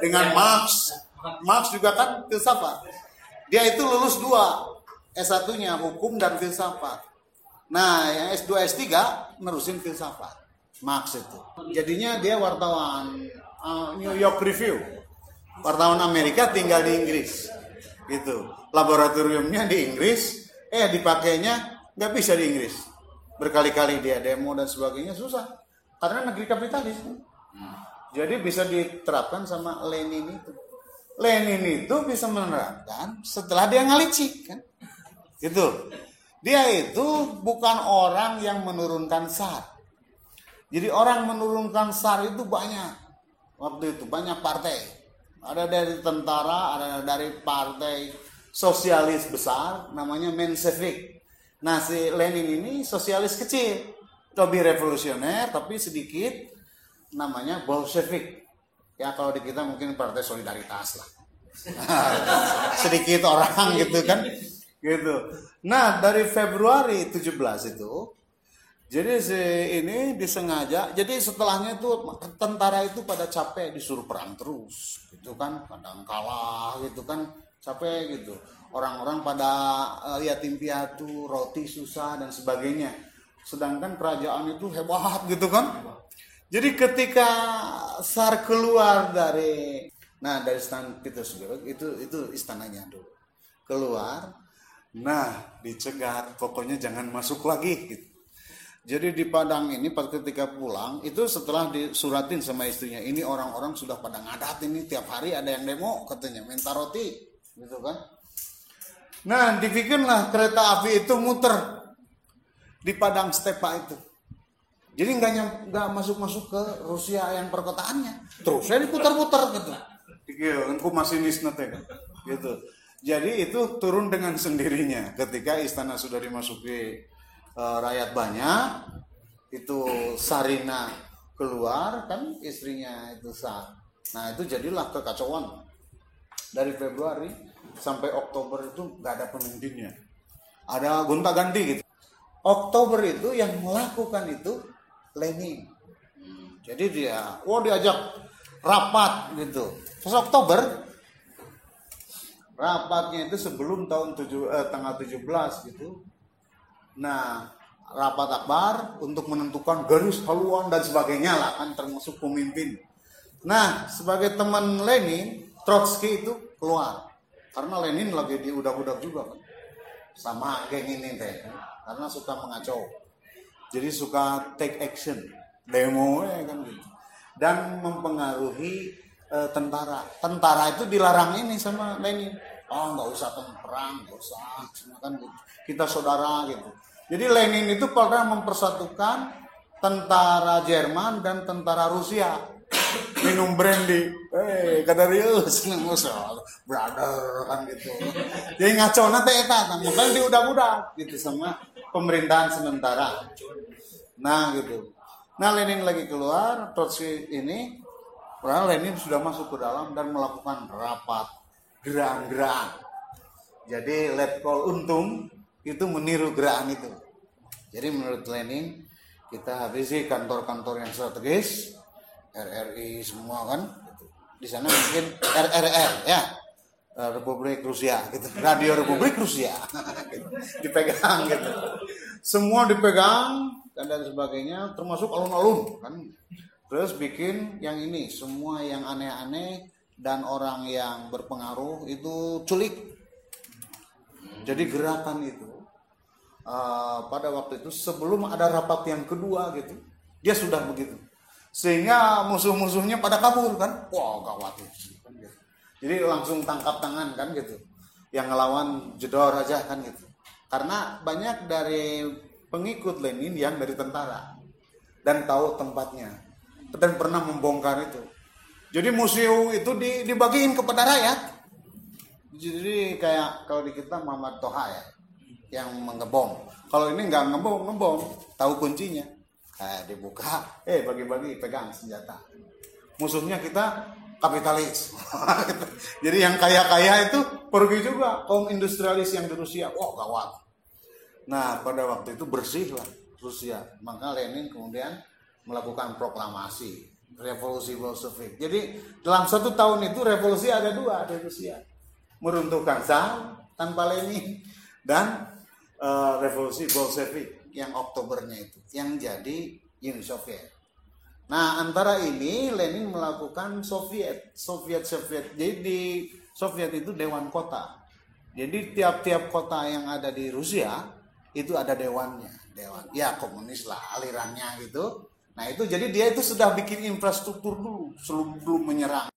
dengan Marx. Marx juga kan filsafat. Dia itu lulus 2, S1-nya hukum dan filsafat. Nah, yang S2 S3 nerusin filsafat. Marx itu. Jadinya dia wartawan New York Review. Wartawan Amerika tinggal di Inggris. Gitu. Laboratoriumnya di Inggris, dipakainya nggak bisa di Inggris. Berkali-kali dia demo dan sebagainya, susah. Karena negeri kapitalis. Jadi bisa diterapkan sama Lenin itu. Lenin itu bisa menerapkan setelah dia ngalicik kan. Gitu. Dia itu bukan orang yang menurunkan SAR. Jadi orang menurunkan SAR itu banyak. Waktu itu banyak partai. Ada dari tentara, ada dari partai sosialis besar namanya Menshevik. Nah, si Lenin ini sosialis kecil, lebih revolusioner tapi sedikit, namanya Bolshevik. Ya kalau di kita mungkin Partai Solidaritas lah. Sedikit orang gitu kan. Gitu. Nah, dari Februari 17 itu jadi si ini disengaja, jadi setelahnya itu tentara itu pada capek disuruh perang terus gitu kan, kadang kalah gitu kan, capek gitu. Orang-orang pada yatim piatu, roti susah dan sebagainya. Sedangkan kerajaan itu hebat gitu kan. Jadi ketika SAR keluar dari St. Petersburg itu istananya dulu. Keluar, nah dicegat, pokoknya jangan masuk lagi gitu. Jadi di Padang ini ketika pulang itu setelah disuratin sama istrinya, ini orang-orang sudah pada ngadat ini tiap hari ada yang demo katanya minta roti gitu kan. Nah dibikinlah kereta api itu muter di Padang Stepa itu. Jadi nggak masuk ke Rusia yang perkotaannya, terus saya diputar-putar gitu. Aku masinis nanti kan, gitu. Jadi itu turun dengan sendirinya ketika istana sudah dimasuki rakyat banyak, itu Sarina keluar kan istrinya itu SAR. Nah itu jadilah kekacauan dari Februari sampai Oktober itu nggak ada pemimpinnya, ada gonta-ganti gitu. Oktober itu yang melakukan itu Lenin. Jadi dia, diajak rapat gitu. Terus Oktober rapatnya itu sebelum tanggal 17 gitu. Nah, rapat akbar untuk menentukan garis haluan dan sebagainya lah kan, termasuk pemimpin. Nah, sebagai teman Lenin, Trotsky itu keluar. Karena Lenin lagi diudak-udak juga kan. Sama geng ini teh, karena suka mengacau. Jadi suka take action, demo kan gitu. Dan mempengaruhi tentara. Tentara itu dilarang ini sama Lenin. Nggak usah perang, nggak usah, semua kan gitu. Kita saudara gitu. Jadi Lenin itu pernah mempersatukan tentara Jerman dan tentara Rusia. Minum brandy, kata Rius, brother kan gitu. Jadi ngaco nanti makanya diudak-udak gitu sama pemerintahan sementara. Nah gitu. Nah Lenin lagi keluar, Trotsky ini, karena Lenin sudah masuk ke dalam dan melakukan rapat gerakan. Jadi Letkol Untung itu meniru gerakan itu. Jadi menurut Lenin kita habisi kantor-kantor yang strategis, RRI semua kan, gitu. Di sana mungkin RRR ya, Republik Rusia, gitu. Radio Republik Rusia, gitu. Dipegang gitu. Semua dipegang dan sebagainya, termasuk alun-alun kan. Terus bikin yang ini, semua yang aneh-aneh dan orang yang berpengaruh itu culik. Jadi gerakan itu pada waktu itu sebelum ada rapat yang kedua gitu, dia sudah begitu, sehingga musuh-musuhnya pada kabur kan, gawat gitu. Jadi langsung tangkap tangan kan gitu, yang ngelawan jedor aja kan gitu, karena banyak dari pengikut Lenin yang dari tentara dan tahu tempatnya dan pernah membongkar itu. Jadi museum itu dibagiin kepada rakyat. Jadi kayak kalau di kita Muhammad Toha ya, yang mengebom. Kalau ini nggak ngebom, tahu kuncinya. Dibuka, bagi-bagi, pegang senjata. Musuhnya kita kapitalis. Jadi yang kaya-kaya itu pergi juga, kaum industrialis yang di Rusia. Gawat. Nah pada waktu itu bersih lah Rusia. Maka Lenin kemudian melakukan proklamasi. revolusi Bolshevik. Jadi dalam 1 tahun itu revolusi ada 2 di Rusia, meruntuhkan Tsar tanpa Lenin dan revolusi Bolshevik yang Oktobernya itu, yang jadi Uni Soviet. Nah, antara ini Lenin melakukan Soviet. Jadi di Soviet itu dewan kota. Jadi tiap-tiap kota yang ada di Rusia itu ada dewannya, ya komunis lah alirannya gitu. Nah itu jadi dia itu sudah bikin infrastruktur dulu sebelum menyerang.